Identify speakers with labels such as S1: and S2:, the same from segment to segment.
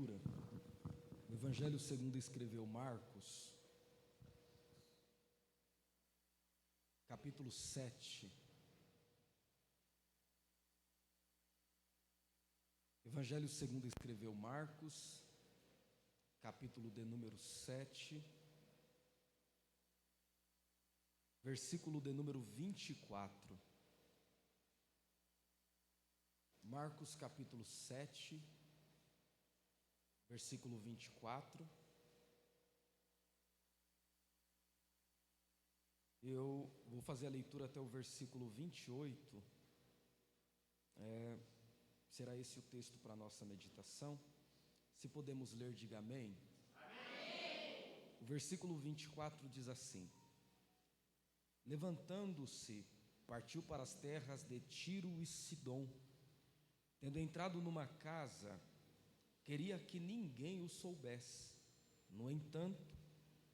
S1: leitura no Evangelho segundo escreveu Marcos, capítulo 7. Evangelho segundo escreveu Marcos, capítulo de número 7, versículo de número 24. Marcos capítulo 7, versículo 24. Eu vou fazer a leitura até o versículo 28. Será esse o texto para a nossa meditação? Se podemos ler, diga amém. Amém. O versículo 24 diz assim: Levantando-se, partiu para as terras de Tiro e Sidom. Tendo entrado numa casa, queria que ninguém o soubesse. No entanto,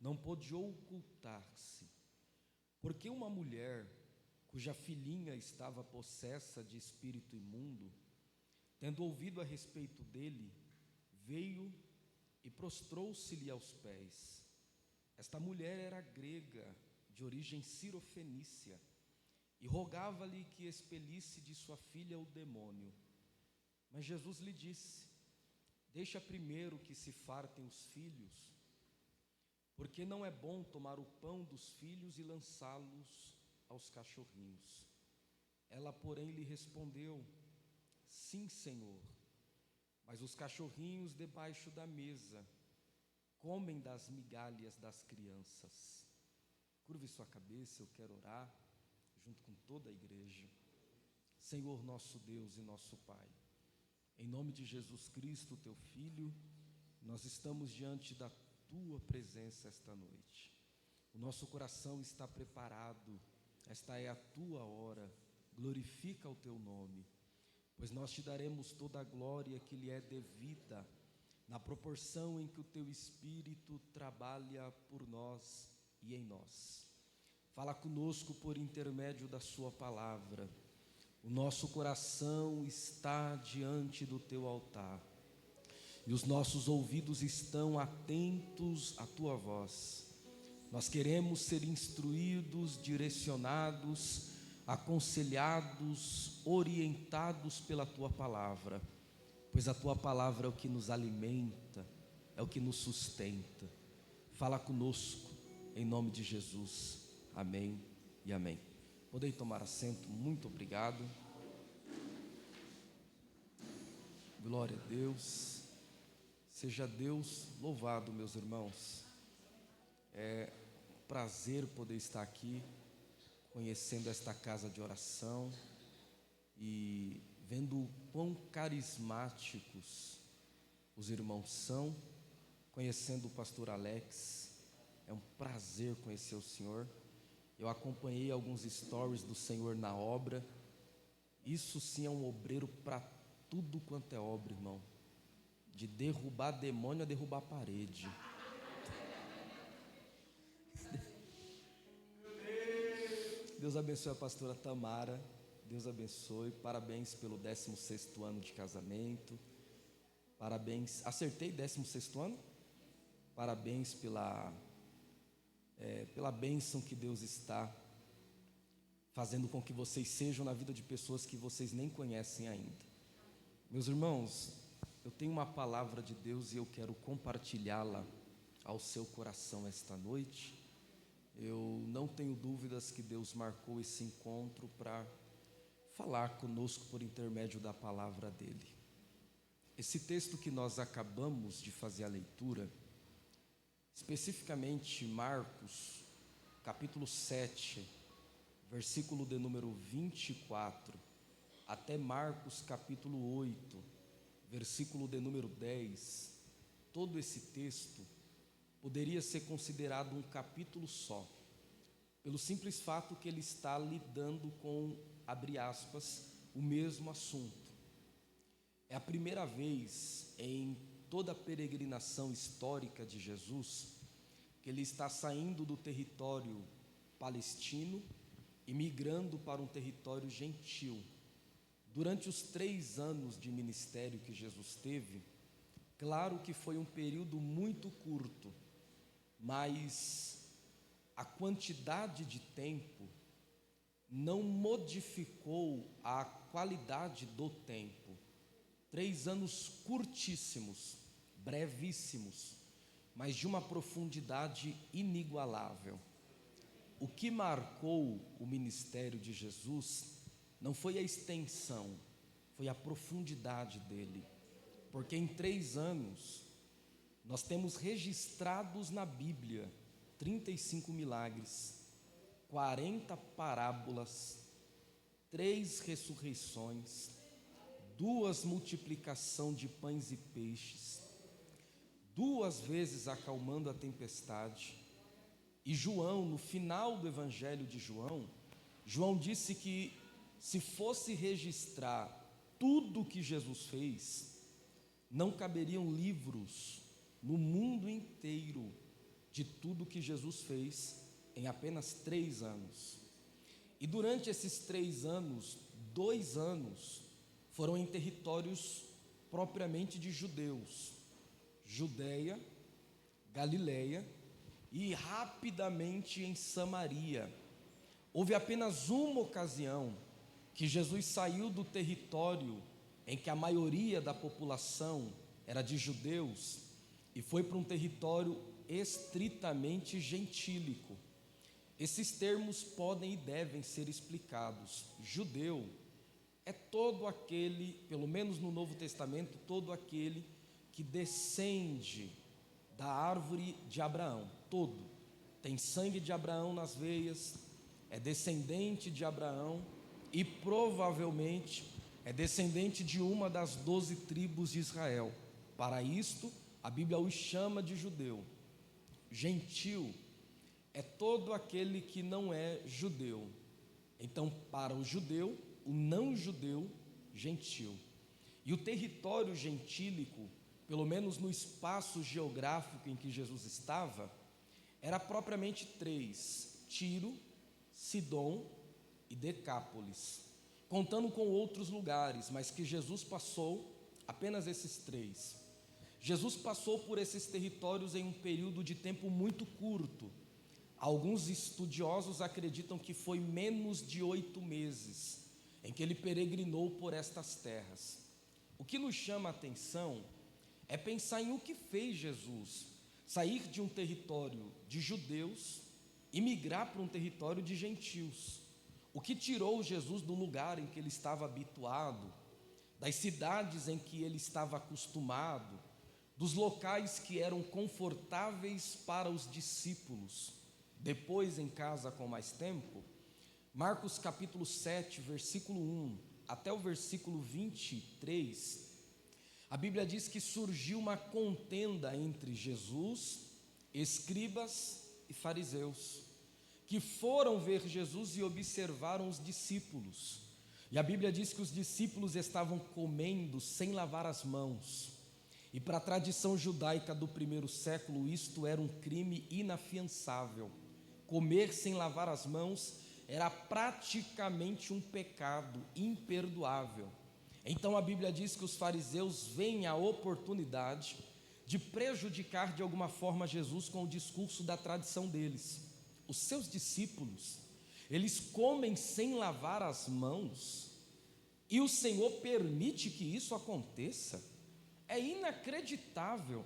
S1: não pôde ocultar-se, porque uma mulher, cuja filhinha estava possessa de espírito imundo, tendo ouvido a respeito dele, veio e prostrou-se-lhe aos pés. Esta mulher era grega, de origem cirofenícia, e rogava-lhe que expelisse de sua filha o demônio. Mas Jesus lhe disse: Deixa primeiro que se fartem os filhos, porque não é bom tomar o pão dos filhos e lançá-los aos cachorrinhos. Ela, porém, lhe respondeu: Sim, Senhor, mas os cachorrinhos debaixo da mesa comem das migalhas das crianças. Curve sua cabeça, eu quero orar junto com toda a igreja. Senhor nosso Deus e nosso Pai, em nome de Jesus Cristo, teu Filho, nós estamos diante da tua presença esta noite. O nosso coração está preparado, esta é a tua hora, glorifica o teu nome, pois nós te daremos toda a glória que lhe é devida, na proporção em que o teu Espírito trabalha por nós e em nós. Fala conosco por intermédio da sua palavra. O nosso coração está diante do teu altar e os nossos ouvidos estão atentos à tua voz. Nós queremos ser instruídos, direcionados, aconselhados, orientados pela tua palavra, pois a tua palavra é o que nos alimenta, é o que nos sustenta. Fala conosco, em nome de Jesus. Amém e amém. Podem tomar assento, muito obrigado. Glória a Deus. Seja Deus louvado, meus irmãos. É um prazer poder estar aqui, conhecendo esta casa de oração e vendo o quão carismáticos os irmãos são, conhecendo o pastor Alex. É um prazer conhecer o Senhor. Eu acompanhei alguns stories do Senhor na obra. Isso sim é um obreiro para tudo quanto é obra, irmão. De derrubar demônio a derrubar parede. Deus abençoe a pastora Tamara. Deus abençoe. Parabéns pelo 16º ano de casamento. Parabéns. Acertei 16º ano? Parabéns pela bênção que Deus está fazendo com que vocês sejam na vida de pessoas que vocês nem conhecem ainda. Meus irmãos, eu tenho uma palavra de Deus e eu quero compartilhá-la ao seu coração esta noite. Eu não tenho dúvidas que Deus marcou esse encontro para falar conosco por intermédio da palavra dele. Esse texto que nós acabamos de fazer a leitura, especificamente Marcos, capítulo 7, versículo de número 24, até Marcos, capítulo 8, versículo de número 10, todo esse texto poderia ser considerado um capítulo só, pelo simples fato que ele está lidando com, abre aspas, o mesmo assunto. É a primeira vez em toda a peregrinação histórica de Jesus que ele está saindo do território palestino e migrando para um território gentil. Durante os 3 anos de ministério que Jesus teve, Claro que foi um período muito curto, mas a quantidade de tempo não modificou a qualidade do tempo. 3 anos curtíssimos, brevíssimos, mas de uma profundidade inigualável. O que marcou o ministério de Jesus não foi a extensão, foi a profundidade dele. Porque em 3 anos, nós temos registrados na Bíblia 35 milagres, 40 parábolas, 3 ressurreições, 2 multiplicação de pães e peixes, 2 vezes acalmando a tempestade. E João, no final do Evangelho de João, João disse que se fosse registrar tudo o que Jesus fez, não caberiam livros no mundo inteiro de tudo que Jesus fez em apenas 3 anos. E durante esses 3 anos, 2 anos foram em territórios propriamente de judeus, Judeia, Galileia e rapidamente em Samaria. Houve apenas uma ocasião que Jesus saiu do território em que a maioria da população era de judeus e foi para um território estritamente gentílico. Esses termos podem e devem ser explicados. Judeu é todo aquele, pelo menos no Novo Testamento, todo aquele que descende da árvore de Abraão, todo. Tem sangue de Abraão nas veias, é descendente de Abraão e provavelmente é descendente de uma das 12 tribos de Israel. Para isto, a Bíblia os chama de judeu. Gentil é todo aquele que não é judeu. Então, para o judeu, o não judeu, gentil. E o território gentílico, pelo menos no espaço geográfico em que Jesus estava, era propriamente 3: Tiro, Sidom e Decápolis, contando com outros lugares, mas que Jesus passou apenas esses 3. Jesus passou por esses territórios em um período de tempo muito curto. Alguns estudiosos acreditam que foi menos de 8 meses em que ele peregrinou por estas terras. O que nos chama a atenção é pensar em o que fez Jesus sair de um território de judeus e migrar para um território de gentios. O que tirou Jesus do lugar em que ele estava habituado, das cidades em que ele estava acostumado, dos locais que eram confortáveis para os discípulos, depois em casa com mais tempo. Marcos capítulo 7, versículo 1 até o versículo 23, a Bíblia diz que surgiu uma contenda entre Jesus, escribas e fariseus, que foram ver Jesus e observaram os discípulos. E a Bíblia diz que os discípulos estavam comendo sem lavar as mãos. E para a tradição judaica do primeiro século, isto era um crime inafiançável. Comer sem lavar as mãos era praticamente um pecado imperdoável. Então a Bíblia diz que os fariseus veem a oportunidade de prejudicar de alguma forma Jesus com o discurso da tradição deles. Os seus discípulos, eles comem sem lavar as mãos, e o Senhor permite que isso aconteça. É inacreditável.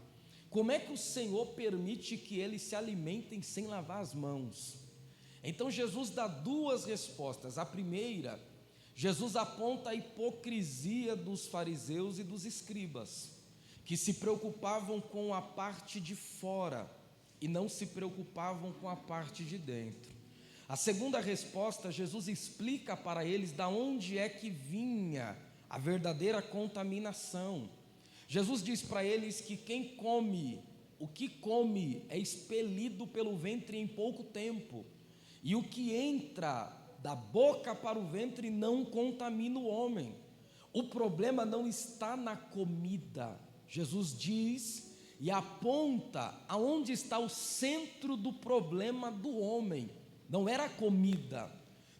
S1: Como é que o Senhor permite que eles se alimentem sem lavar as mãos? Então Jesus dá 2 respostas. A primeira, Jesus aponta a hipocrisia dos fariseus e dos escribas, que se preocupavam com a parte de fora e não se preocupavam com a parte de dentro. A segunda resposta, Jesus explica para eles de onde é que vinha a verdadeira contaminação. Jesus diz para eles que quem come, o que come é expelido pelo ventre em pouco tempo, e o que entra da boca para o ventre não contamina o homem. O problema não está na comida. Jesus diz e aponta aonde está o centro do problema do homem. Não era a comida,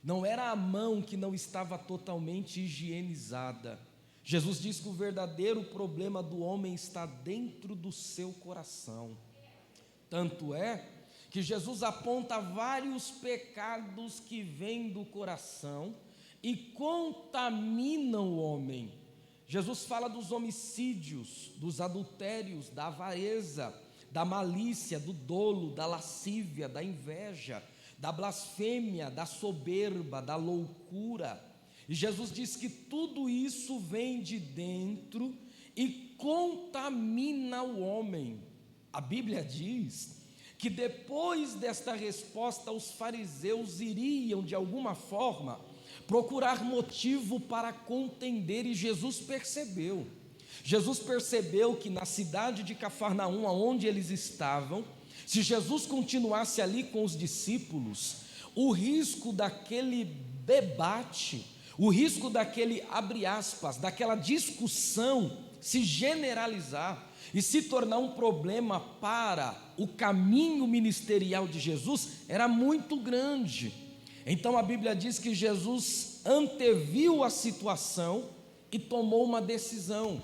S1: não era a mão que não estava totalmente higienizada, Jesus diz que o verdadeiro problema do homem está dentro do seu coração. Tanto é que Jesus aponta vários pecados que vêm do coração e contaminam o homem. Jesus fala dos homicídios, dos adultérios, da avareza, da malícia, do dolo, da lascívia, da inveja, da blasfêmia, da soberba, da loucura. E Jesus diz que tudo isso vem de dentro e contamina o homem. A Bíblia diz que depois desta resposta os fariseus iriam de alguma forma procurar motivo para contender, e Jesus percebeu que na cidade de Cafarnaum, onde eles estavam, se Jesus continuasse ali com os discípulos, o risco daquele debate, o risco daquele, abre aspas, daquela discussão se generalizar e se tornar um problema para o caminho ministerial de Jesus era muito grande. Então a Bíblia diz que Jesus anteviu a situação e tomou uma decisão.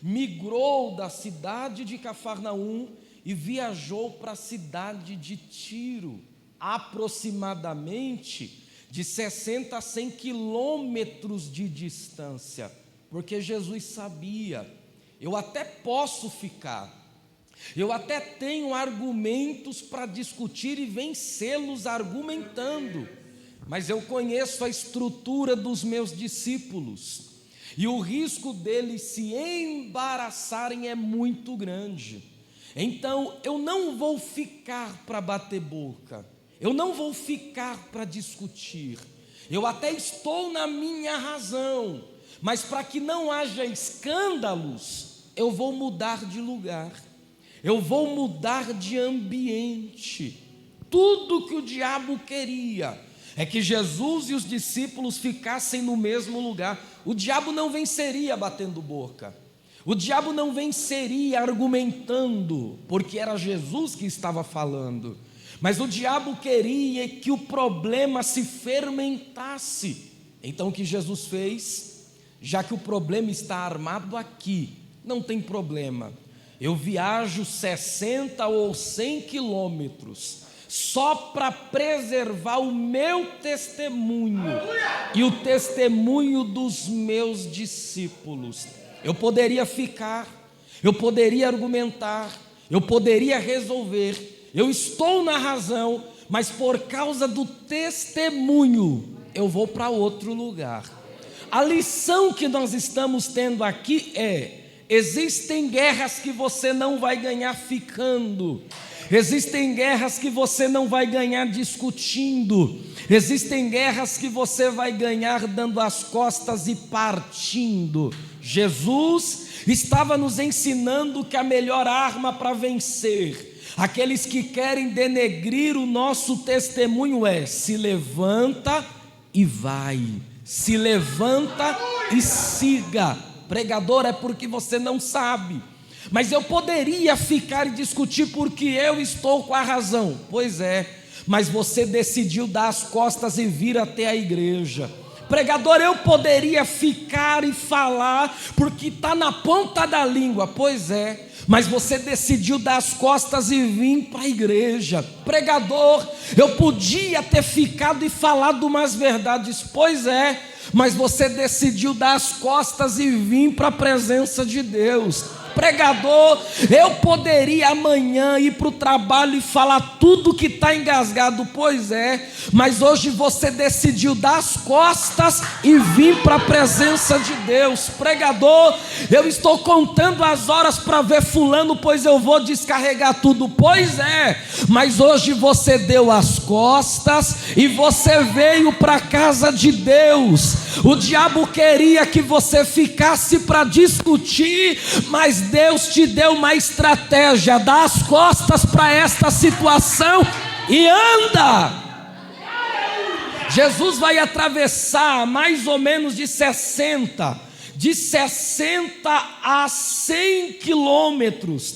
S1: Migrou da cidade de Cafarnaum e viajou para a cidade de Tiro, aproximadamente de 60 a 100 quilômetros de distância, porque Jesus sabia, eu até posso ficar, eu até tenho argumentos para discutir e vencê-los argumentando, mas eu conheço a estrutura dos meus discípulos, e o risco deles se embaraçarem é muito grande. Então eu não vou ficar para bater boca, eu não vou ficar para discutir, eu até estou na minha razão, mas para que não haja escândalos, eu vou mudar de lugar, eu vou mudar de ambiente. Tudo que o diabo queria é que Jesus e os discípulos ficassem no mesmo lugar. O diabo não venceria batendo boca, o diabo não venceria argumentando, porque era Jesus que estava falando, mas o diabo queria que o problema se fermentasse. Então o que Jesus fez? Já que o problema está armado aqui, não tem problema, eu viajo 60 ou 100 quilômetros, só para preservar o meu testemunho e o testemunho dos meus discípulos. Eu poderia ficar, eu poderia argumentar, eu poderia resolver, eu estou na razão, mas por causa do testemunho, eu vou para outro lugar. A lição que nós estamos tendo aqui é: existem guerras que você não vai ganhar ficando, existem guerras que você não vai ganhar discutindo, existem guerras que você vai ganhar dando as costas e partindo. Jesus estava nos ensinando que a melhor arma para vencer aqueles que querem denegrir o nosso testemunho é: se levanta e vai, se levanta e siga. Pregador, é porque você não sabe, mas eu poderia ficar e discutir porque eu estou com a razão. Pois é, mas você decidiu dar as costas e vir até a igreja. Pregador, eu poderia ficar e falar porque está na ponta da língua. Pois é, mas você decidiu dar as costas e vir para a igreja. Pregador, eu podia ter ficado e falado umas verdades. Pois é, mas você decidiu dar as costas e vir para a presença de Deus. Pregador, eu poderia amanhã ir para o trabalho e falar tudo que está engasgado. Pois é, mas hoje você decidiu dar as costas e vir para a presença de Deus. Pregador, eu estou contando as horas para ver fulano, pois eu vou descarregar tudo. Pois é, mas hoje você deu as costas e você veio para a casa de Deus. O diabo queria que você ficasse para discutir, mas Deus te deu uma estratégia: dá as costas para esta situação e anda. Jesus vai atravessar mais ou menos de 60 a 100 quilômetros.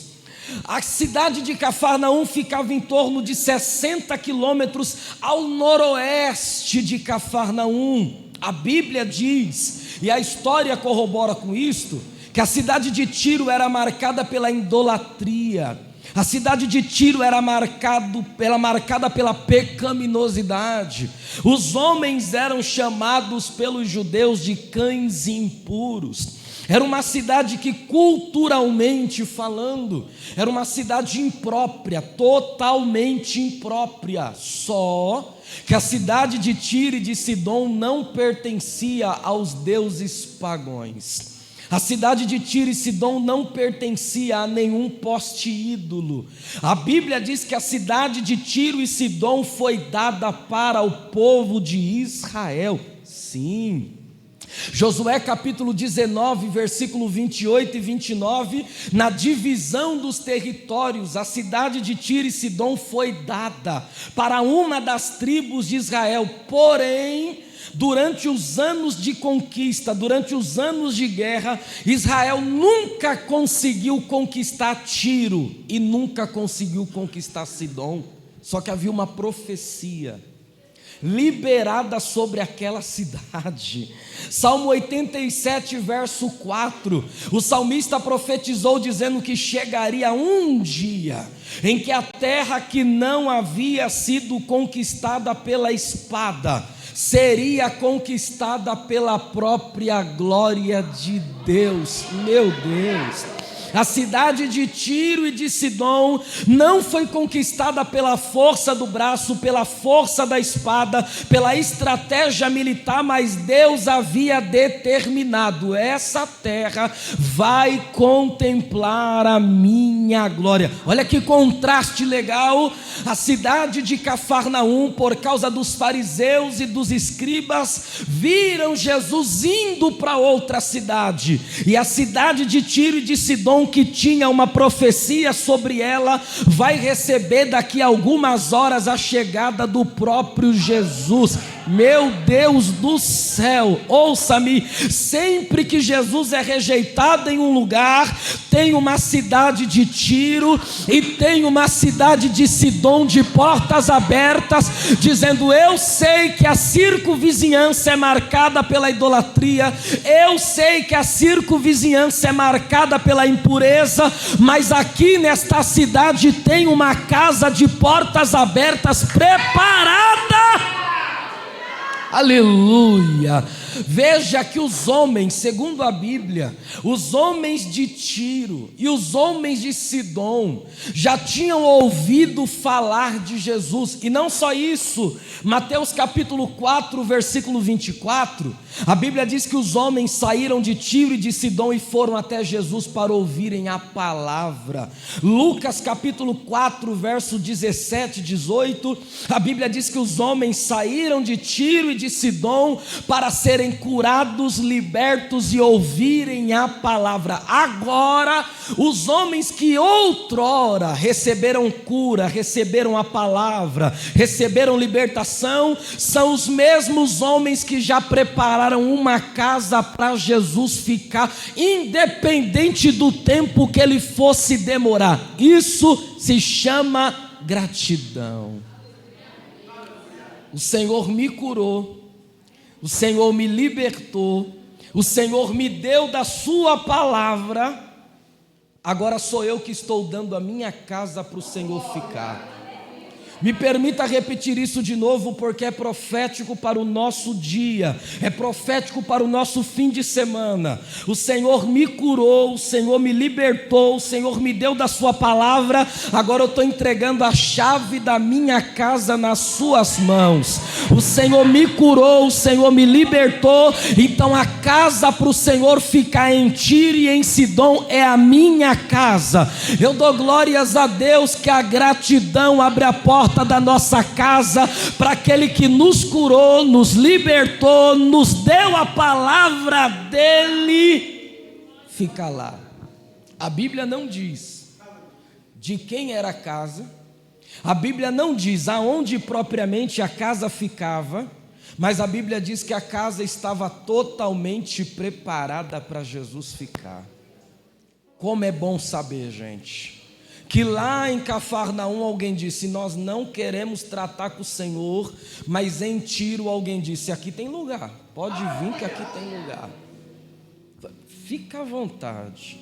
S1: A cidade de Cafarnaum ficava em torno de 60 quilômetros ao noroeste de Cafarnaum. A Bíblia diz E a história corrobora com isto, que a cidade de Tiro era marcada pela idolatria. A cidade de Tiro era marcada pela pecaminosidade. Os homens eram chamados pelos judeus de cães impuros. Era uma cidade que, culturalmente falando, era uma cidade imprópria, totalmente imprópria. Só que a cidade de Tiro e de Sidom não pertencia aos deuses pagãos. A cidade de Tiro e Sidom não pertencia a nenhum poste ídolo. A Bíblia diz que a cidade de Tiro e Sidom foi dada para o povo de Israel. Sim. Josué capítulo 19, versículo 28 e 29, na divisão dos territórios, a cidade de Tiro e Sidom foi dada para uma das tribos de Israel. Porém, durante os anos de conquista, durante os anos de guerra, Israel nunca conseguiu conquistar Tiro e nunca conseguiu conquistar Sidom. Só que havia uma profecia liberada sobre aquela cidade. Salmo 87, verso 4, o salmista profetizou dizendo que chegaria um dia em que a terra que não havia sido conquistada pela espada seria conquistada pela própria glória de Deus. Meu Deus! A cidade de Tiro e de Sidom não foi conquistada pela força do braço, pela força da espada, pela estratégia militar, mas Deus havia determinado: essa terra vai contemplar a minha glória. Olha que contraste legal. A cidade de Cafarnaum, por causa dos fariseus e dos escribas, viram Jesus indo para outra cidade, e a cidade de Tiro e de Sidom, que tinha uma profecia sobre ela, vai receber daqui a algumas horas a chegada do próprio Jesus. Meu Deus do céu, ouça-me, sempre que Jesus é rejeitado em um lugar, tem uma cidade de Tiro e tem uma cidade de Sidom de portas abertas, dizendo: eu sei que a circunvizinhança é marcada pela idolatria, eu sei que a circunvizinhança é marcada pela impureza, mas aqui nesta cidade tem uma casa de portas abertas preparada. Aleluia! Veja que os homens, segundo a Bíblia, os homens de Tiro e os homens de Sidom já tinham ouvido falar de Jesus. E não só isso, Mateus capítulo 4, versículo 24, a Bíblia diz que os homens saíram de Tiro e de Sidom e foram até Jesus para ouvirem a palavra. Lucas capítulo 4, verso 17 e 18, a Bíblia diz que os homens saíram de Tiro e de Sidom para serem curados, libertos e ouvirem a palavra. Agora, os homens que outrora receberam cura, receberam a palavra, receberam libertação, são os mesmos homens que já prepararam uma casa para Jesus ficar, independente do tempo que ele fosse demorar. Isso se chama gratidão. O Senhor me curou, o Senhor me libertou, o Senhor me deu da sua palavra, agora sou eu que estou dando a minha casa para o Senhor ficar. Me permita repetir isso de novo, porque é profético para o nosso dia, é profético para o nosso fim de semana. O Senhor me curou, o Senhor me libertou, o Senhor me deu da sua palavra, agora eu estou entregando a chave da minha casa nas suas mãos. O Senhor me curou, o Senhor me libertou, então a casa para o Senhor ficar em Tiro e em Sidom é a minha casa. Eu dou glórias a Deus que a gratidão abre a porta da nossa casa para aquele que nos curou, nos libertou, nos deu a palavra dele, fica lá. A Bíblia não diz de quem era a casa, a Bíblia não diz aonde propriamente a casa ficava, mas a Bíblia diz que a casa estava totalmente preparada para Jesus ficar. Como é bom saber, gente, que lá em Cafarnaum alguém disse: nós não queremos tratar com o Senhor, mas em Tiro alguém disse: aqui tem lugar, pode vir que aqui tem lugar. fica à vontade.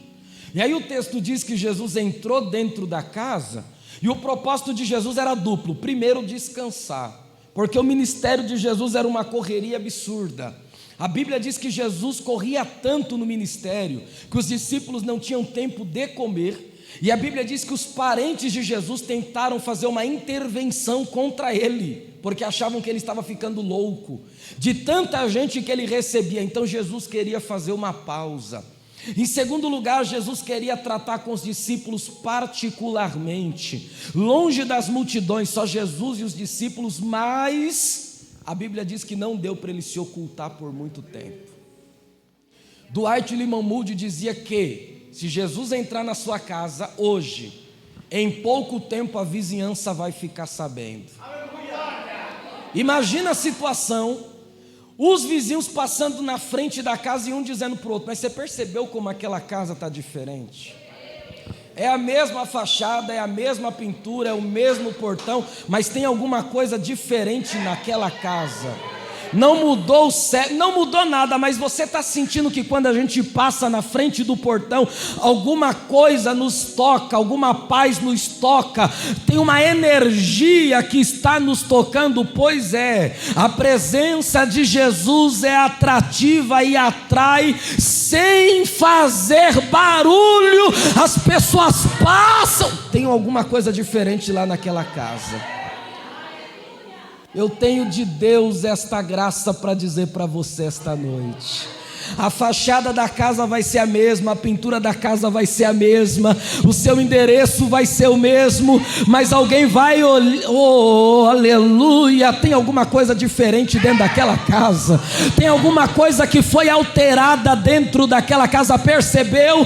S1: E aí o texto diz que Jesus entrou dentro da casa, e o propósito de Jesus era duplo: primeiro, descansar, porque o ministério de Jesus era uma correria absurda. A Bíblia diz que Jesus corria tanto no ministério, que os discípulos não tinham tempo de comer, e a Bíblia diz que os parentes de Jesus tentaram fazer uma intervenção contra ele, porque achavam que ele estava ficando louco, de tanta gente que ele recebia. Então Jesus queria fazer uma pausa. Em segundo lugar, Jesus queria tratar com os discípulos particularmente, longe das multidões, só Jesus e os discípulos, mas a Bíblia diz que não deu para ele se ocultar por muito tempo. Dwight Lyman Moody dizia que se Jesus entrar na sua casa hoje, em pouco tempo a vizinhança vai ficar sabendo. Imagina a situação: os vizinhos passando na frente da casa e um dizendo para o outro: mas você percebeu como aquela casa está diferente? É a mesma fachada, é a mesma pintura, é o mesmo portão, mas tem alguma coisa diferente naquela casa. Não mudou o céu, não mudou nada, mas você está sentindo que quando a gente passa na frente do portão, alguma coisa nos toca, alguma paz nos toca, tem uma energia que está nos tocando. Pois é, a presença de Jesus é atrativa e atrai sem fazer barulho. As pessoas passam, tem alguma coisa diferente lá naquela casa. Eu tenho de Deus esta graça para dizer para você esta noite: a fachada da casa vai ser a mesma, a pintura da casa vai ser a mesma, o seu endereço vai ser o mesmo, mas alguém vai aleluia, tem alguma coisa diferente dentro daquela casa, tem alguma coisa que foi alterada dentro daquela casa. Percebeu?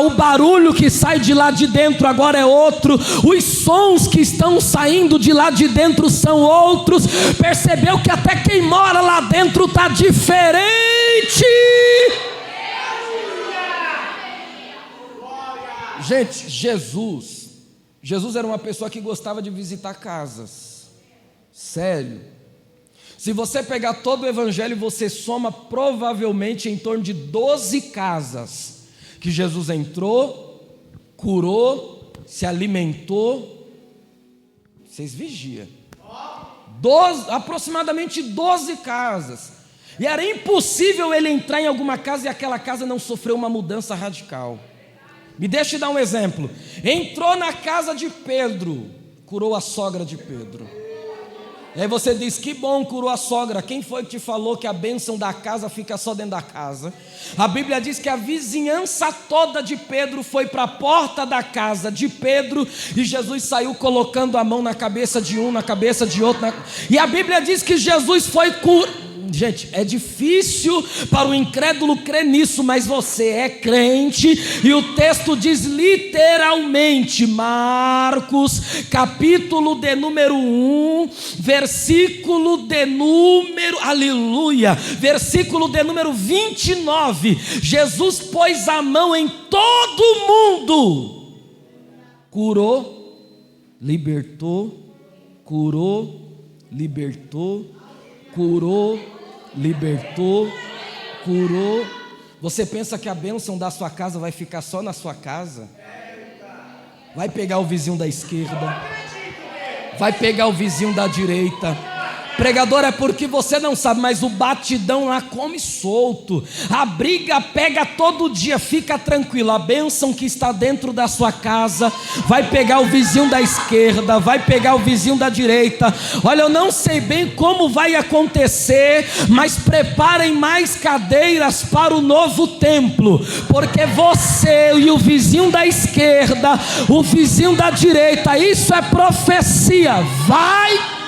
S1: O barulho que sai de lá de dentro agora é outro, os sons que estão saindo de lá de dentro são outros. Percebeu que até quem mora lá dentro está diferente? Gente, Jesus era uma pessoa que gostava de visitar casas. Sério. Se você pegar todo o evangelho, você soma provavelmente em torno de 12 casas que Jesus entrou, curou, se alimentou. Vocês vigiam. Aproximadamente 12 casas. E era impossível ele entrar em alguma casa e aquela casa não sofreu uma mudança radical. Me deixe dar um exemplo. Entrou na casa de Pedro, curou a sogra de Pedro. E aí você diz: que bom, curou a sogra. Quem foi que te falou que a bênção da casa fica só dentro da casa? A Bíblia diz que a vizinhança toda de Pedro foi para a porta da casa de Pedro, e Jesus saiu colocando a mão na cabeça de um, na cabeça de outro, e a Bíblia diz que Jesus foi Gente, é difícil para o incrédulo crer nisso, mas você é crente, e o texto diz literalmente, Marcos, capítulo de número 1, versículo de número, aleluia, versículo de número 29, Jesus pôs a mão em todo mundo, curou, libertou, curou, libertou, curou. Você pensa que a bênção da sua casa vai ficar só na sua casa? Vai pegar o vizinho da esquerda, vai pegar o vizinho da direita. Pregador, é porque você não sabe, mas o batidão lá come solto, a briga pega todo dia. Fica tranquilo, a bênção que está dentro da sua casa vai pegar o vizinho da esquerda, vai pegar o vizinho da direita. Olha, eu não sei bem como vai acontecer, mas preparem mais cadeiras para o novo templo, porque você e o vizinho da esquerda, o vizinho da direita, isso é profecia, vai.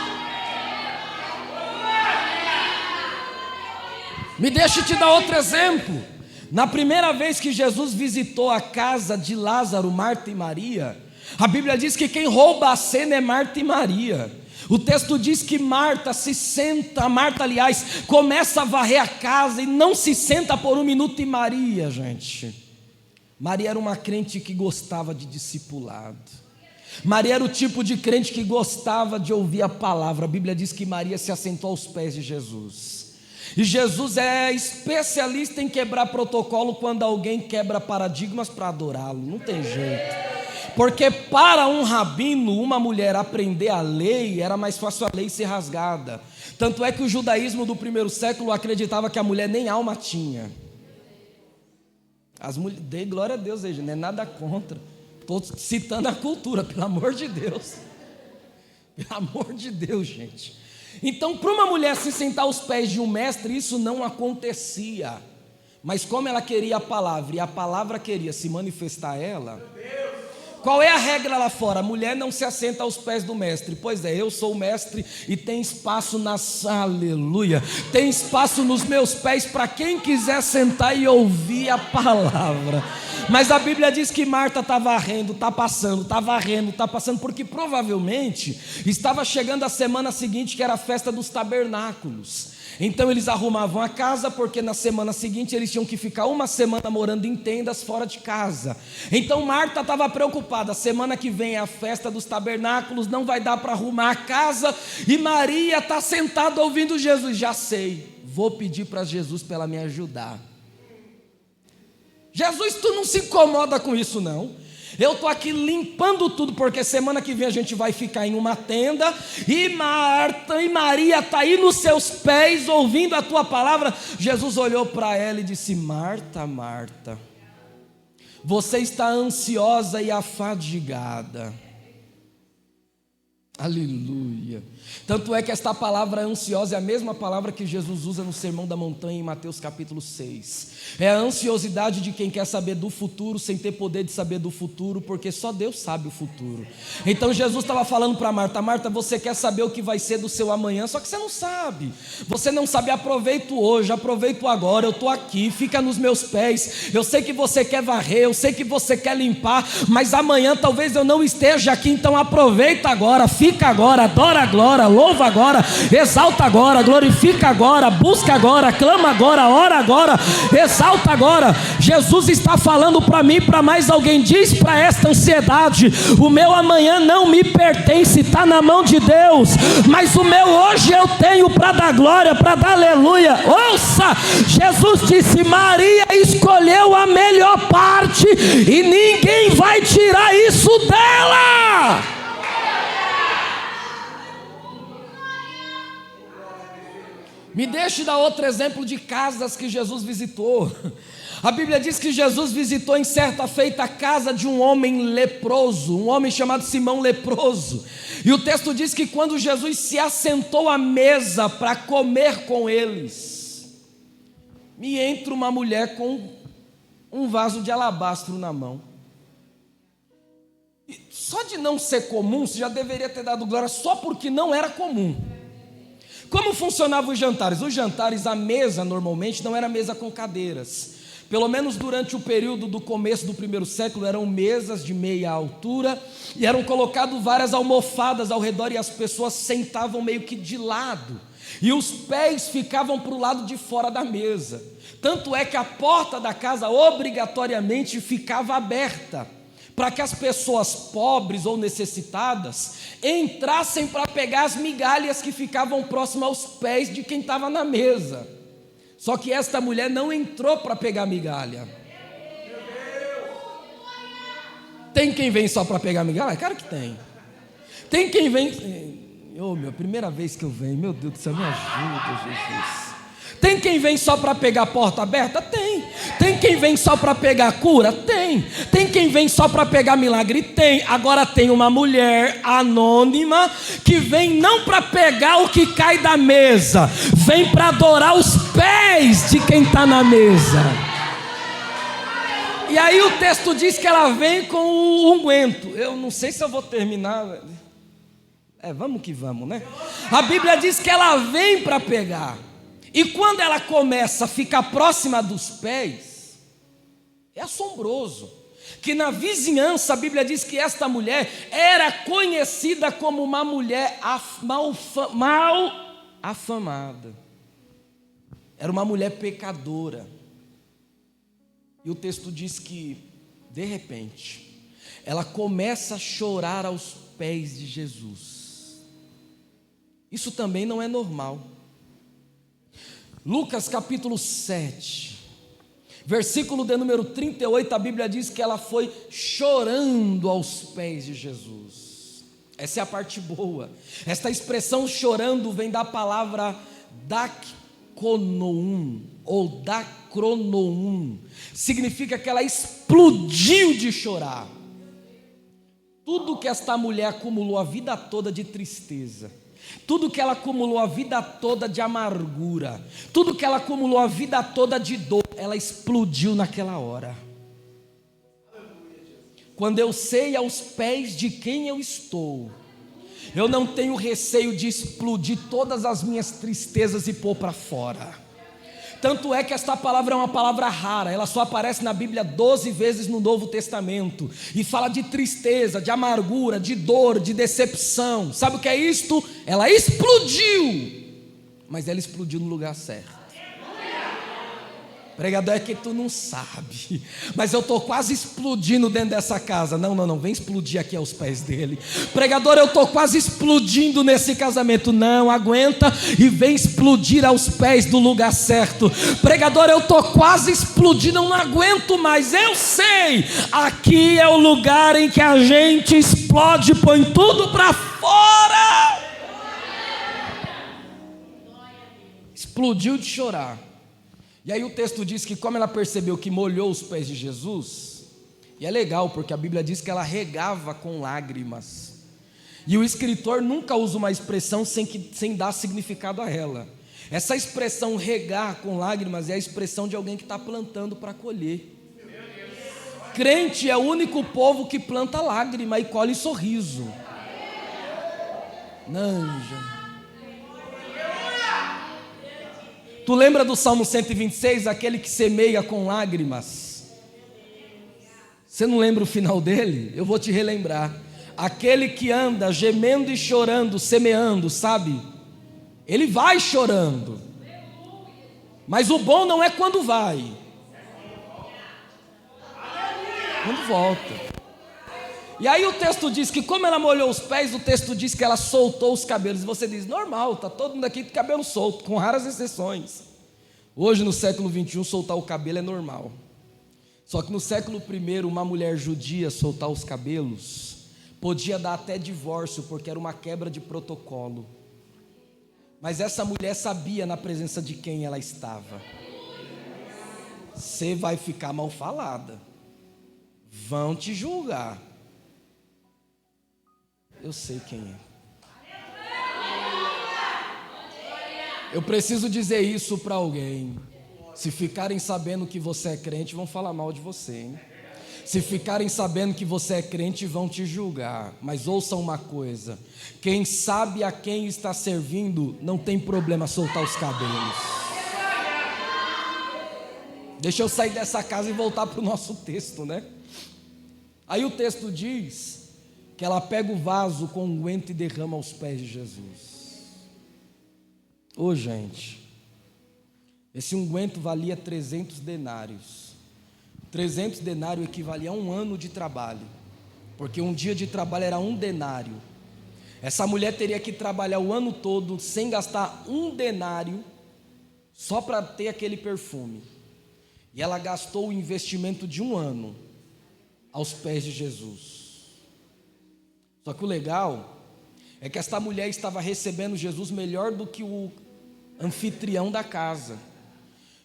S1: Me deixe te dar outro exemplo. Na primeira vez que Jesus visitou a casa de Lázaro, Marta e Maria, a Bíblia diz que quem rouba a cena é Marta e Maria. O texto diz que Marta se senta, aliás, começa a varrer a casa e não se senta por um minuto. E Maria, gente, Maria era uma crente que gostava de discipulado. Maria era o tipo de crente que gostava de ouvir a palavra. A Bíblia diz que Maria se assentou aos pés de Jesus. E Jesus é especialista em quebrar protocolo quando alguém quebra paradigmas para adorá-lo. Não tem jeito. Porque para um rabino, uma mulher aprender a lei, era mais fácil a lei ser rasgada. Tanto é que o judaísmo do primeiro século acreditava que a mulher nem alma tinha. Dê glória a Deus, gente, não é nada contra. Estou citando a cultura, pelo amor de Deus. Pelo amor de Deus, gente. Então, para uma mulher se sentar aos pés de um mestre, isso não acontecia. Mas como ela queria a palavra, e a palavra queria se manifestar a ela, qual é a regra lá fora? A mulher não se assenta aos pés do mestre. Pois é, eu sou o mestre e tem espaço aleluia, tem espaço nos meus pés para quem quiser sentar e ouvir a palavra. Mas a Bíblia diz que Marta está varrendo, está passando, está varrendo, está passando, porque provavelmente estava chegando a semana seguinte, que era a festa dos tabernáculos. Então eles arrumavam a casa, porque na semana seguinte eles tinham que ficar uma semana morando em tendas fora de casa. Então Marta estava preocupada, semana que vem é a festa dos tabernáculos, não vai dar para arrumar a casa, e Maria está sentada ouvindo Jesus. Já sei, vou pedir para Jesus para ela me ajudar. Jesus, tu não se incomoda com isso não. Eu estou aqui limpando tudo, porque semana que vem a gente vai ficar em uma tenda, e Marta e Maria estão aí nos seus pés, ouvindo a tua palavra. Jesus olhou para ela e disse: Marta, Marta, você está ansiosa e afadigada. Aleluia. Tanto é que esta palavra ansiosa é a mesma palavra que Jesus usa no Sermão da Montanha em Mateus capítulo 6. É a ansiosidade de quem quer saber do futuro sem ter poder de saber do futuro, porque só Deus sabe o futuro. Então Jesus estava falando para Marta: Marta, você quer saber o que vai ser do seu amanhã, só que você não sabe. Você não sabe, aproveita hoje, aproveita agora, eu estou aqui, fica nos meus pés. Eu sei que você quer varrer, eu sei que você quer limpar, mas amanhã talvez eu não esteja aqui, então aproveita agora, fica agora, adora agora, louva agora, exalta agora, glorifica agora, busca agora, clama agora, ora agora, exalta agora. Jesus está falando para mim, para mais alguém. Diz para esta ansiedade: o meu amanhã não me pertence, está na mão de Deus, mas o meu hoje eu tenho para dar glória, para dar aleluia. Ouça, Jesus disse: Maria escolheu a melhor parte e ninguém vai tirar isso dela. Me deixe dar outro exemplo de casas que Jesus visitou. A Bíblia diz que Jesus visitou em certa feita a casa de um homem leproso, um homem chamado Simão leproso. E o texto diz que quando Jesus se assentou à mesa para comer com eles, me entra uma mulher com um vaso de alabastro na mão. E só de não ser comum, você já deveria ter dado glória, só porque não era comum. Como funcionavam os jantares? Os jantares, a mesa normalmente não era mesa com cadeiras. Pelo menos durante o período do começo do primeiro século, eram mesas de meia altura, e eram colocadas várias almofadas ao redor, e as pessoas sentavam meio que de lado, e os pés ficavam para o lado de fora da mesa. Tanto é que a porta da casa obrigatoriamente ficava aberta, para que as pessoas pobres ou necessitadas entrassem para pegar as migalhas que ficavam próximas aos pés de quem estava na mesa. Só que esta mulher não entrou para pegar migalha. Tem quem vem só para pegar migalha? Claro que tem. Tem quem vem... primeira vez que eu venho, meu Deus do céu, me ajuda, Jesus. Tem quem vem só para pegar a porta aberta? Tem. Tem quem vem só para pegar a cura? Tem. Tem quem vem só para pegar milagre? Tem. Agora tem uma mulher anônima que vem não para pegar o que cai da mesa, vem para adorar os pés de quem está na mesa. E aí o texto diz que ela vem com o unguento. Eu não sei se eu vou terminar. Vamos que vamos, né? A Bíblia diz que ela vem para pegar. E quando ela começa a ficar próxima dos pés, é assombroso, que na vizinhança a Bíblia diz que esta mulher era conhecida como uma mulher mal afamada, era uma mulher pecadora. E o texto diz que, de repente, ela começa a chorar aos pés de Jesus. Isso também não é normal. Lucas capítulo 7, versículo de número 38, a Bíblia diz que ela foi chorando aos pés de Jesus. Essa é a parte boa. Esta expressão chorando vem da palavra dakkonoum, ou dakronoum. Significa que ela explodiu de chorar. Tudo que esta mulher acumulou a vida toda de tristeza, tudo que ela acumulou a vida toda de amargura, tudo que ela acumulou a vida toda de dor, ela explodiu naquela hora. Quando eu sei aos pés de quem eu estou, eu não tenho receio de explodir todas as minhas tristezas e pôr para fora. Tanto é que esta palavra é uma palavra rara, ela só aparece na Bíblia 12 vezes no Novo Testamento, e fala de tristeza, de amargura, de dor, de decepção. Sabe o que é isto? Ela explodiu, mas ela explodiu no lugar certo. Pregador, é que tu não sabe, mas eu estou quase explodindo dentro dessa casa. Não, vem explodir aqui aos pés dele. Pregador, eu estou quase explodindo nesse casamento. Não, aguenta e vem explodir aos pés do lugar certo. Pregador, eu estou quase explodindo, eu não aguento mais. Eu sei, aqui é o lugar em que a gente explode, põe tudo para fora. Explodiu de chorar. E aí o texto diz que como ela percebeu que molhou os pés de Jesus, e é legal porque a Bíblia diz que ela regava com lágrimas, e o escritor nunca usa uma expressão sem dar significado a ela. Essa expressão regar com lágrimas é a expressão de alguém que está plantando para colher. Crente é o único povo que planta lágrima e colhe sorriso. Nanja. Tu lembra do Salmo 126, aquele que semeia com lágrimas? Você não lembra o final dele? Eu vou te relembrar. Aquele que anda gemendo e chorando, semeando, sabe? Ele vai chorando. Mas o bom não é quando vai, quando volta. E aí o texto diz que como ela molhou os pés, o texto diz que ela soltou os cabelos. E você diz, normal, está todo mundo aqui com cabelo solto, com raras exceções. Hoje no século 21 soltar o cabelo é normal. Só que no século 1 uma mulher judia soltar os cabelos podia dar até divórcio, porque era uma quebra de protocolo. Mas essa mulher sabia na presença de quem ela estava. Você vai ficar mal falada, vão te julgar. Eu sei quem é. Eu preciso dizer isso para alguém. Se ficarem sabendo que você é crente, vão falar mal de você, hein? Se ficarem sabendo que você é crente, vão te julgar. Mas ouça uma coisa: quem sabe a quem está servindo, não tem problema soltar os cabelos. Deixa eu sair dessa casa e voltar para o nosso texto, né? Aí o texto diz que ela pega o vaso com unguento e derrama aos pés de Jesus. Ô gente, esse unguento valia 300 denários. 300 denários equivalia a um ano de trabalho, porque um dia de trabalho era um denário. Essa mulher teria que trabalhar o ano todo sem gastar um denário, só para ter aquele perfume. E ela gastou o investimento de um ano aos pés de Jesus. Só que o legal é que esta mulher estava recebendo Jesus melhor do que o anfitrião da casa.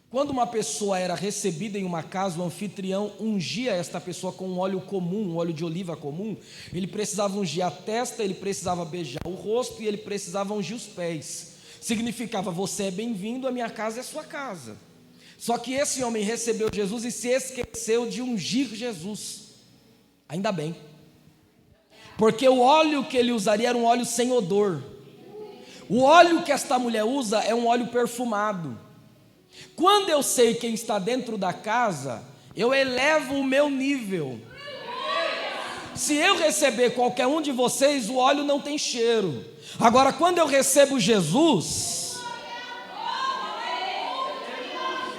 S1: Quando uma pessoa era recebida em uma casa, o anfitrião ungia esta pessoa com um óleo comum, um óleo de oliva comum. Ele precisava ungir a testa, ele precisava beijar o rosto e ele precisava ungir os pés. Significava, você é bem-vindo, a minha casa é a sua casa. Só que esse homem recebeu Jesus e se esqueceu de ungir Jesus. Ainda bem, porque o óleo que ele usaria era um óleo sem odor. O óleo que esta mulher usa é um óleo perfumado. Quando eu sei quem está dentro da casa, eu elevo o meu nível. Se eu receber qualquer um de vocês, o óleo não tem cheiro. Agora, quando eu recebo Jesus,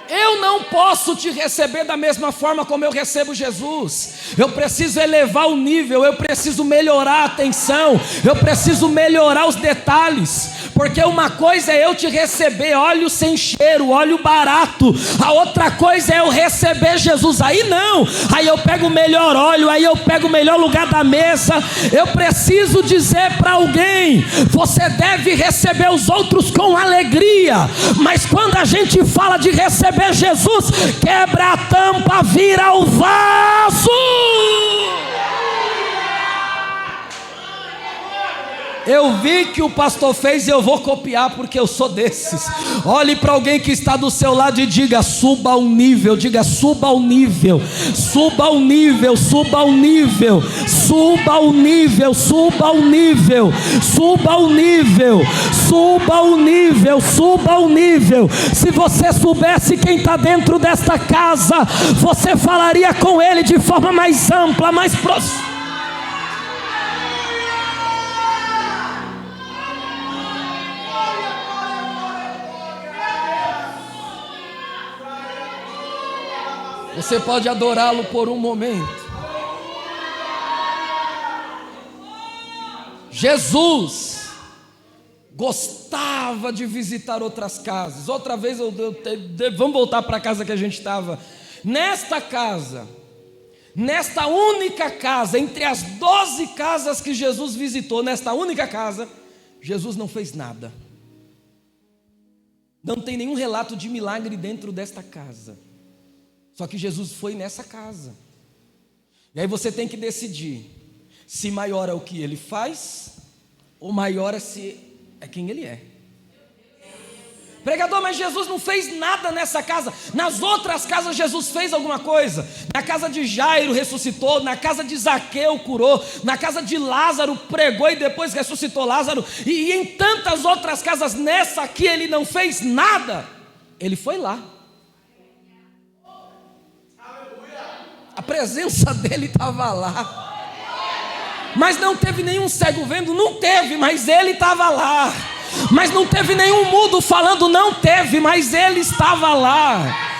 S1: eu eu não posso te receber da mesma forma como eu recebo Jesus. Eu preciso elevar o nível, eu preciso melhorar a atenção, eu preciso melhorar os detalhes. Porque uma coisa é eu te receber óleo sem cheiro, óleo barato. A outra coisa é eu receber Jesus. Aí não, aí eu pego o melhor óleo, aí eu pego o melhor lugar da mesa. Eu preciso dizer para alguém: você deve receber os outros com alegria. Mas quando a gente fala de receber Jesus, quebra a tampa, vira o vaso. Eu vi que o pastor fez e eu vou copiar, porque eu sou desses. Olhe para alguém que está do seu lado e diga: suba ao nível. Diga: suba ao nível, suba ao nível, suba ao nível, suba ao nível, suba ao nível, suba ao nível, suba ao nível, suba ao nível. Se você soubesse quem está dentro desta casa, você falaria com ele de forma mais ampla, mais próxima. Você pode adorá-lo por um momento. Jesus gostava de visitar outras casas. Outra vez, vamos voltar para a casa que a gente estava. Nesta casa, nesta única casa, entre as 12 casas que Jesus visitou, nesta única casa, Jesus não fez nada. Não tem nenhum relato de milagre dentro desta casa. Só que Jesus foi nessa casa. E aí você tem que decidir se maior é o que ele faz, ou maior é quem ele é. Pregador, mas Jesus não fez nada nessa casa. Nas outras casas Jesus fez alguma coisa. Na casa de Jairo ressuscitou, na casa de Zaqueu curou, na casa de Lázaro pregou e depois ressuscitou Lázaro. E em tantas outras casas, nessa aqui ele não fez nada. Ele foi lá. A presença dele estava lá. Mas não teve nenhum cego vendo? Não teve, mas ele estava lá. Mas não teve nenhum mudo falando? Não teve, mas ele estava lá.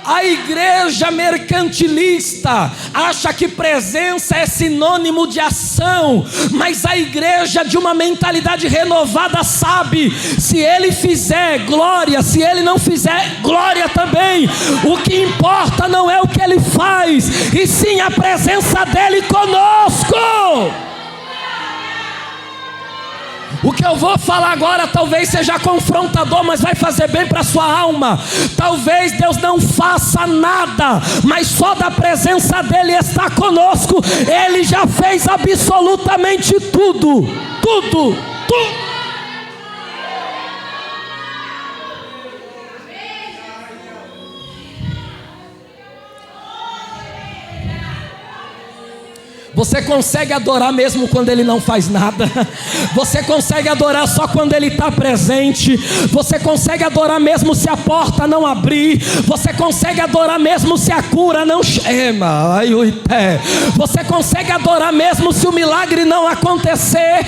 S1: A igreja mercantilista acha que presença é sinônimo de ação, mas a igreja de uma mentalidade renovada sabe: se ele fizer, glória; se ele não fizer, glória também. O que importa não é o que ele faz, e sim a presença dele conosco. O que eu vou falar agora talvez seja confrontador, mas vai fazer bem para a sua alma. Talvez Deus não faça nada, mas só da presença dele está conosco. Ele já fez absolutamente tudo. Tudo. Você consegue adorar mesmo quando ele não faz nada. Você consegue adorar só quando ele está presente. Você consegue adorar mesmo se a porta não abrir. Você consegue adorar mesmo se a cura não chama. Você consegue adorar mesmo se o milagre não acontecer.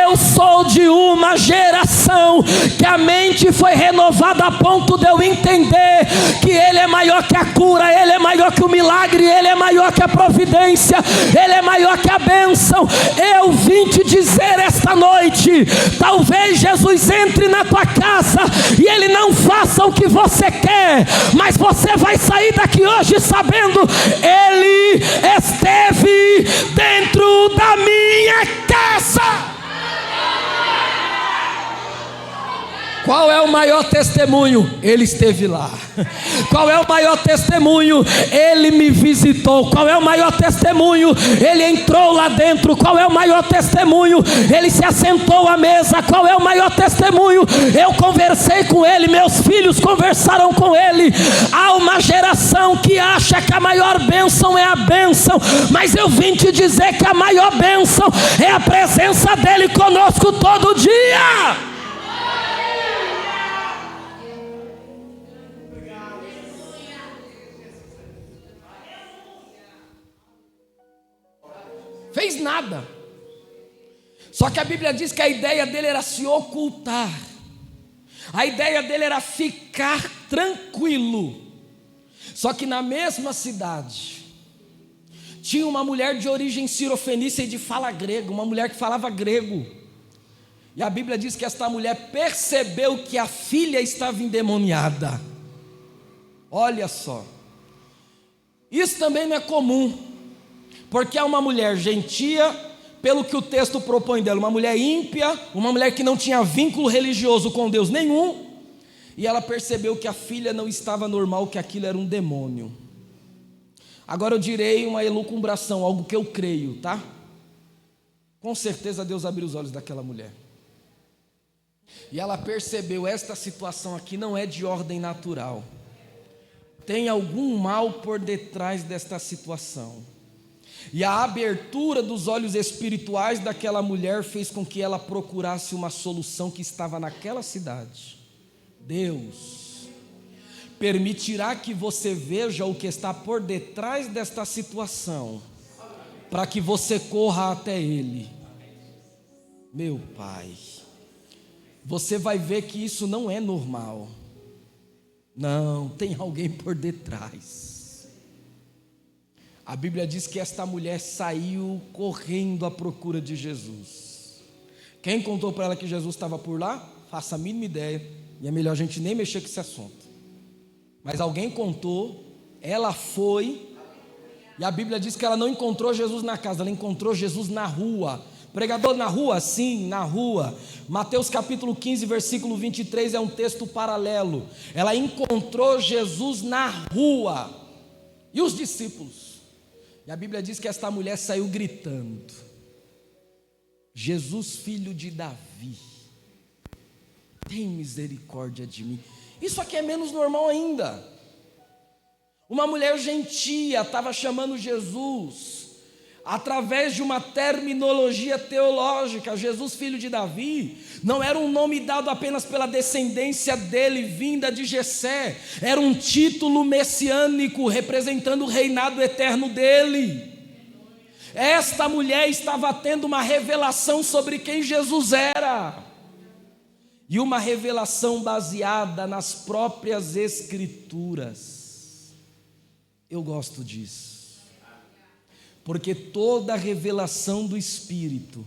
S1: Eu sou de uma geração que a mente foi renovada a ponto de eu entender que ele é maior que a cura, ele é maior que o milagre, ele é maior que a providência, ele é maior que a bênção. Eu vim te dizer esta noite: talvez Jesus entre na tua casa e ele não faça o que você quer, mas você vai sair daqui hoje sabendo: ele esteve dentro da minha casa. Qual é o maior testemunho? Ele esteve lá. Qual é o maior testemunho? Ele me visitou. Qual é o maior testemunho? Ele entrou lá dentro. Qual é o maior testemunho? Ele se assentou à mesa. Qual é o maior testemunho? Eu conversei com ele, meus filhos conversaram com ele. Há uma geração que acha que a maior bênção é a bênção, mas eu vim te dizer que a maior bênção é a presença dele conosco todo dia. Fez nada. Só que a Bíblia diz que a ideia dele era se ocultar. A ideia dele era ficar tranquilo. Só que na mesma cidade tinha uma mulher de origem cirofenícia e de fala grega, uma mulher que falava grego. E a Bíblia diz que esta mulher percebeu que a filha estava endemoniada. Olha só, isso também não é comum, porque é uma mulher gentia, pelo que o texto propõe dela, uma mulher ímpia, uma mulher que não tinha vínculo religioso com Deus nenhum, e ela percebeu que a filha não estava normal, que aquilo era um demônio. Agora eu direi uma elucubração, algo que eu creio, tá? Com certeza Deus abriu os olhos daquela mulher, e ela percebeu, esta situação aqui não é de ordem natural, tem algum mal por detrás desta situação. E a abertura dos olhos espirituais daquela mulher fez com que ela procurasse uma solução que estava naquela cidade. Deus permitirá que você veja o que está por detrás desta situação, para que você corra até Ele. Meu Pai, você vai ver que isso não é normal. Não, tem alguém por detrás. A Bíblia diz que esta mulher saiu correndo à procura de Jesus. Quem contou para ela que Jesus estava por lá? Faça a mínima ideia, e é melhor a gente nem mexer com esse assunto. Mas alguém contou, ela foi, e a Bíblia diz que ela não encontrou Jesus na casa, ela encontrou Jesus na rua. Pregador, na rua? Sim, na rua. Mateus capítulo 15, versículo 23 é um texto paralelo. Ela encontrou Jesus na rua. E os discípulos? E a Bíblia diz que esta mulher saiu gritando: Jesus, filho de Davi, tem misericórdia de mim. Isso aqui é menos normal ainda. Uma mulher gentia estava chamando Jesus através de uma terminologia teológica. Jesus, filho de Davi, não era um nome dado apenas pela descendência dele, vinda de Jessé, era um título messiânico, representando o reinado eterno dele. Esta mulher estava tendo uma revelação sobre quem Jesus era, e uma revelação baseada nas próprias Escrituras. Eu gosto disso, porque toda revelação do Espírito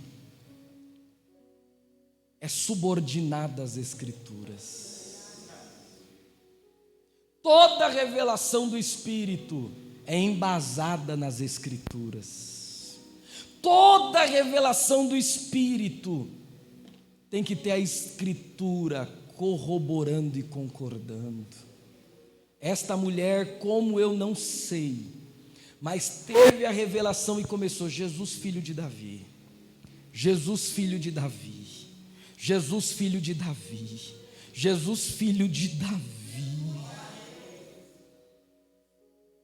S1: é subordinada às Escrituras. Toda revelação do Espírito é embasada nas Escrituras. Toda revelação do Espírito tem que ter a Escritura corroborando e concordando. Esta mulher, como eu não sei, mas teve a revelação e começou: Jesus, filho de Davi, Jesus, filho de Davi, Jesus, filho de Davi, Jesus, filho de Davi.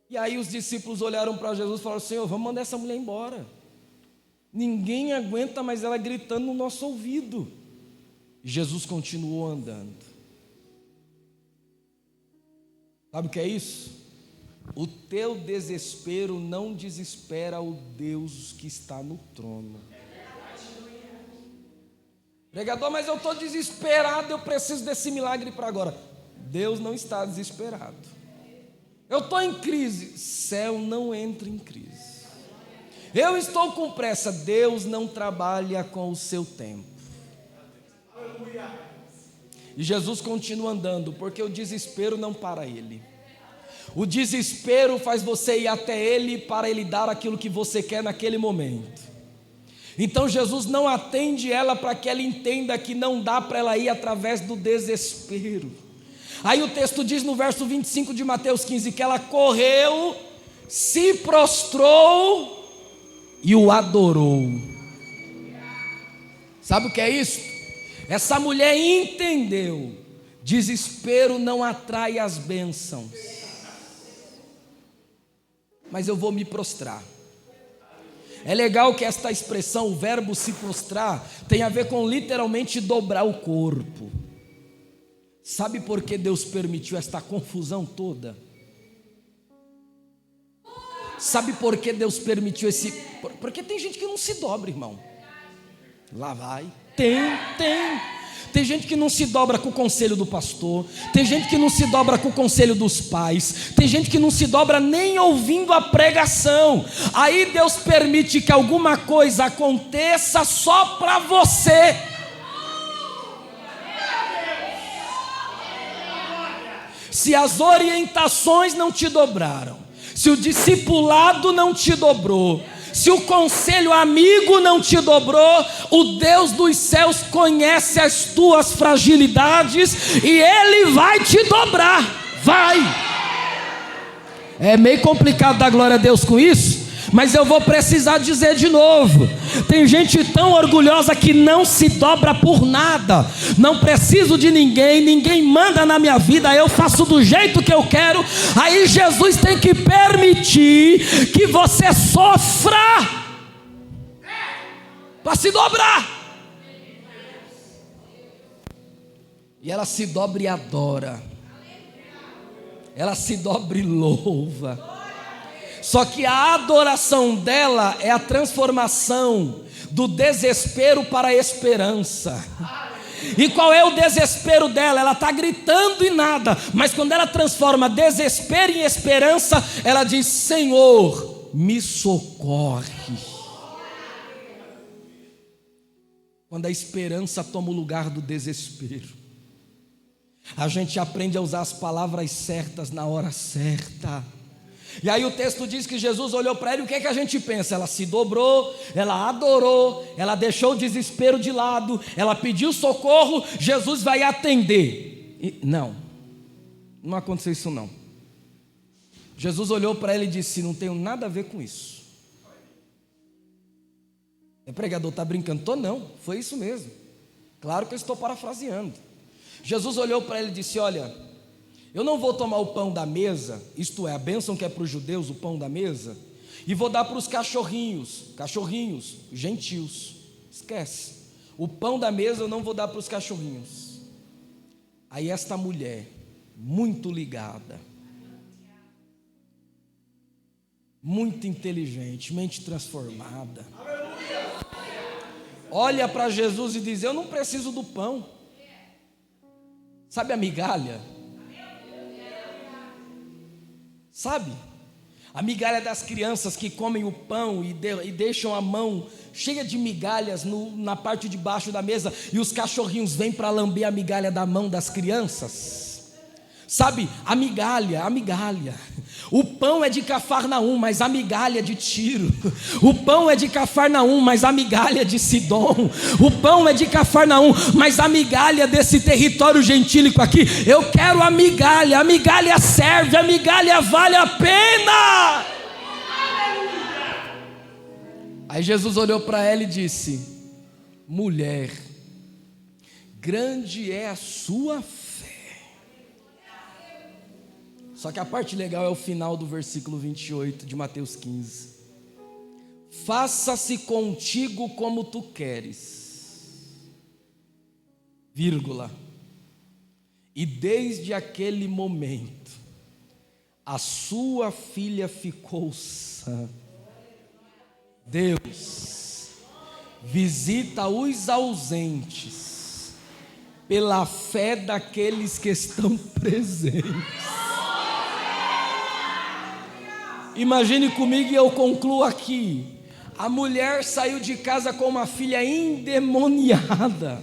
S1: E aí os discípulos olharam para Jesus e falaram: Senhor, vamos mandar essa mulher embora. Ninguém aguenta mais ela gritando no nosso ouvido. E Jesus continuou andando. Sabe o que é isso? O teu desespero não desespera o Deus que está no trono. Pregador, mas eu estou desesperado, eu preciso desse milagre para agora. Deus não está desesperado. Eu estou em crise, céu não entra em crise. Eu estou com pressa, Deus não trabalha com o seu tempo. E Jesus continua andando, porque o desespero não para ele. O desespero faz você ir até Ele para Ele dar aquilo que você quer naquele momento. Então Jesus não atende ela para que ela entenda que não dá para ela ir através do desespero. Aí o texto diz no verso 25 de Mateus 15 que ela correu, se prostrou e o adorou. Sabe o que é isso? Essa mulher entendeu: desespero não atrai as bênçãos, mas eu vou me prostrar. É legal que esta expressão, o verbo se prostrar, tem a ver com literalmente dobrar o corpo. Sabe por que Deus permitiu esta confusão toda? Sabe por que Deus permitiu esse... Porque tem gente que não se dobra, irmão. Lá vai. Tem. Tem gente que não se dobra com o conselho do pastor, tem gente que não se dobra com o conselho dos pais, tem gente que não se dobra nem ouvindo a pregação. Aí Deus permite que alguma coisa aconteça só para você. Se as orientações não te dobraram, se o discipulado não te dobrou, se o conselho amigo não te dobrou, o Deus dos céus conhece as tuas fragilidades e Ele vai te dobrar, vai. É meio complicado dar glória a Deus com isso, mas eu vou precisar dizer de novo. Tem gente tão orgulhosa que não se dobra por nada. Não preciso de ninguém, ninguém manda na minha vida, eu faço do jeito que eu quero. Aí Jesus tem que permitir que você sofra para se dobrar. E ela se dobra e adora, ela se dobra e louva. Só que a adoração dela é a transformação do desespero para a esperança. E qual é o desespero dela? Ela está gritando e nada, mas quando ela transforma desespero em esperança, ela diz: Senhor, me socorre. Quando a esperança toma o lugar do desespero, a gente aprende a usar as palavras certas na hora certa. E aí o texto diz que Jesus olhou para ele, o que é que a gente pensa? Ela se dobrou, ela adorou, ela deixou o desespero de lado, ela pediu socorro, Jesus vai atender. E não aconteceu isso não. Jesus olhou para ele e disse: não tenho nada a ver com isso. O pregador está brincando? Tô não, foi isso mesmo. Claro que eu estou parafraseando. Jesus olhou para ele e disse: olha, eu não vou tomar o pão da mesa, isto é, a bênção que é para os judeus, o pão da mesa, e vou dar para os cachorrinhos, gentios. Esquece, o pão da mesa eu não vou dar para os cachorrinhos. Aí esta mulher, muito ligada, muito inteligente, mente transformada, olha para Jesus e diz: eu não preciso do pão. Sabe a migalha? Sabe? A migalha das crianças que comem o pão e deixam a mão cheia de migalhas na parte de baixo da mesa, e os cachorrinhos vêm para lamber a migalha da mão das crianças. Sabe, a migalha. O pão é de Cafarnaum, mas a migalha é de Tiro. O pão é de Cafarnaum, mas a migalha é de Sidom. O pão é de Cafarnaum, mas a migalha desse território gentílico aqui. Eu quero a migalha serve, a migalha vale a pena. Aí Jesus olhou para ela e disse: mulher, grande é a sua fé. Só que a parte legal é o final do versículo 28 de Mateus 15. Faça-se contigo como tu queres, vírgula. E desde aquele momento, a sua filha ficou sã. Deus visita os ausentes pela fé daqueles que estão presentes. Imagine comigo e eu concluo aqui. A mulher saiu de casa com uma filha endemoniada,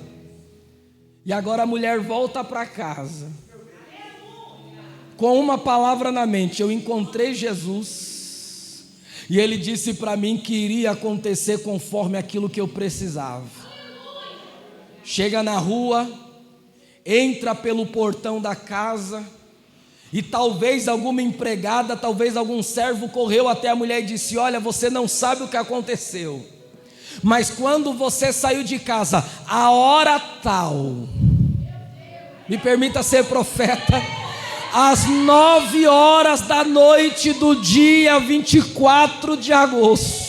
S1: e agora a mulher volta para casa com uma palavra na mente: eu encontrei Jesus, e Ele disse para mim que iria acontecer conforme aquilo que eu precisava. Chega na rua, entra pelo portão da casa, e talvez alguma empregada, talvez algum servo correu até a mulher e disse: olha, você não sabe o que aconteceu, mas quando você saiu de casa, a hora tal, me permita ser profeta, às 9 horas da noite do dia 24 de agosto,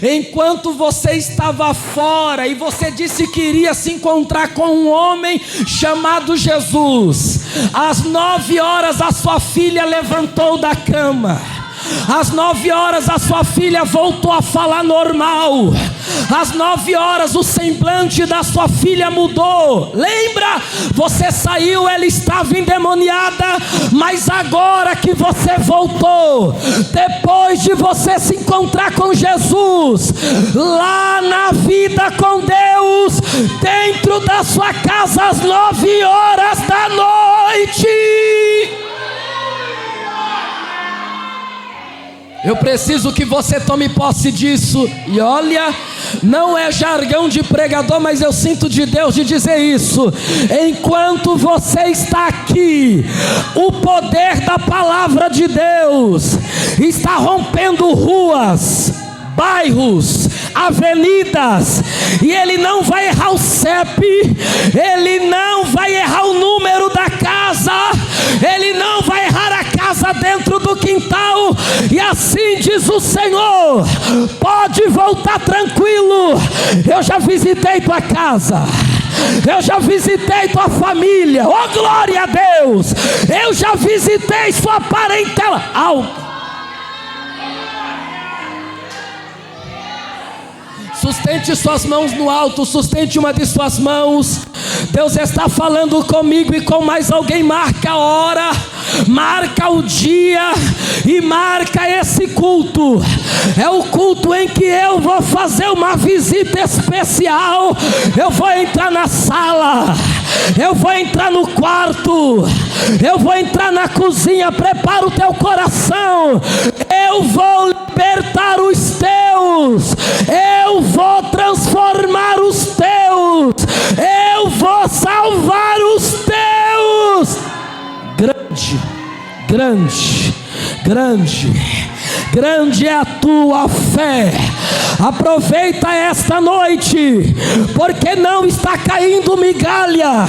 S1: enquanto você estava fora e você disse que iria se encontrar com um homem chamado Jesus, às 9 horas a sua filha levantou da cama, Às 9 horas a sua filha voltou a falar normal. Às 9 horas o semblante da sua filha mudou. Lembra? Você saiu, ela estava endemoniada, mas agora que você voltou, depois de você se encontrar com Jesus, lá na vida com Deus, dentro da sua casa às 9 horas da noite. Eu preciso que você tome posse disso. E olha, não é jargão de pregador, mas eu sinto de Deus de dizer isso. Enquanto você está aqui, o poder da palavra de Deus está rompendo ruas, bairros, avenidas, e ele não vai errar o CEP, ele não vai errar o número da casa, ele não vai errar a casa dentro do quintal. E assim diz o Senhor: pode voltar tranquilo, eu já visitei tua casa, eu já visitei tua família, oh glória a Deus, eu já visitei sua parentela. Sustente suas mãos no alto, sustente uma de suas mãos. Deus está falando comigo e com mais alguém. Marca a hora, marca o dia e marca esse culto. É o culto em que eu vou fazer uma visita especial. Eu vou entrar na sala, eu vou entrar no quarto, eu vou entrar na cozinha. Prepara o teu coração. Eu vou libertar os teus, eu vou transformar os teus, eu vou salvar os teus. Grande, grande, grande, grande é a tua fé. Aproveita esta noite, porque não está caindo migalha,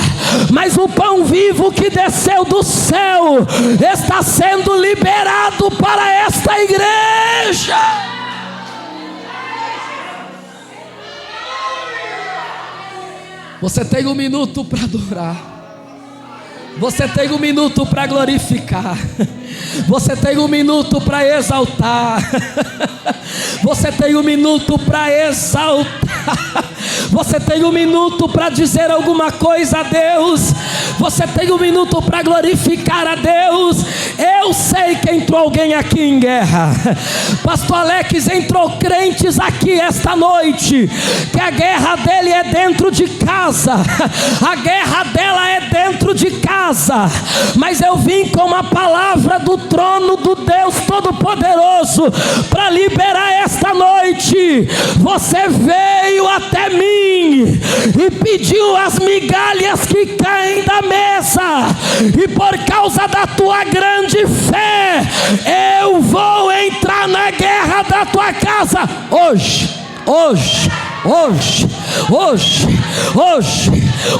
S1: mas o pão vivo que desceu do céu está sendo liberado para esta igreja. Você tem um minuto para adorar, você tem um minuto para glorificar, você tem um minuto para exaltar, você tem um minuto para exaltar, você tem um minuto para dizer alguma coisa a Deus, você tem um minuto para glorificar a Deus. Eu sei que entrou alguém aqui em guerra. Pastor Alex, entrou crentes aqui esta noite, que a guerra dele é dentro de casa, a guerra dela é dentro de casa, mas eu vim com uma palavra do trono do Deus Todo-Poderoso para liberar esta noite. Você veio até mim e pediu as migalhas que caem da mesa, e por causa da tua grande fé, eu vou entrar na guerra da tua casa hoje, hoje, hoje, hoje, hoje,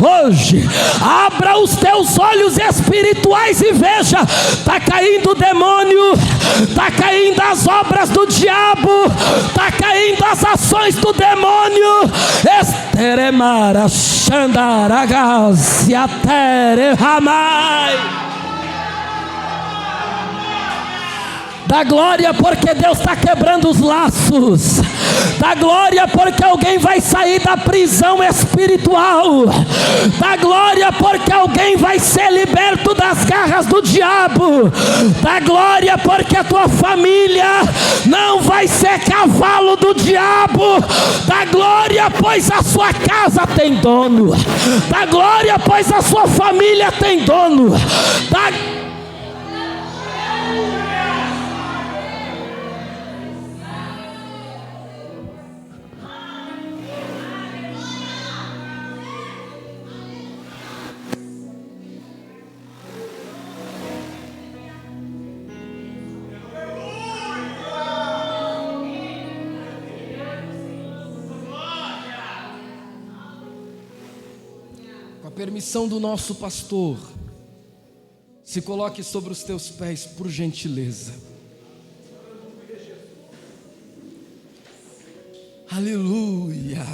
S1: hoje. Abra os teus olhos espirituais e veja: está caindo o demônio, está caindo as obras do diabo, está caindo as ações do demônio. Esteremara Xandaragazia Terehamai. Dá glória porque Deus está quebrando os laços. Dá glória porque alguém vai sair da prisão espiritual. Dá glória porque alguém vai ser liberto das garras do diabo. Dá glória porque a tua família não vai ser cavalo do diabo. Dá glória pois a sua casa tem dono. Dá glória pois a sua família tem dono. Permissão do nosso pastor, se coloque sobre os teus pés, por gentileza. Aleluia.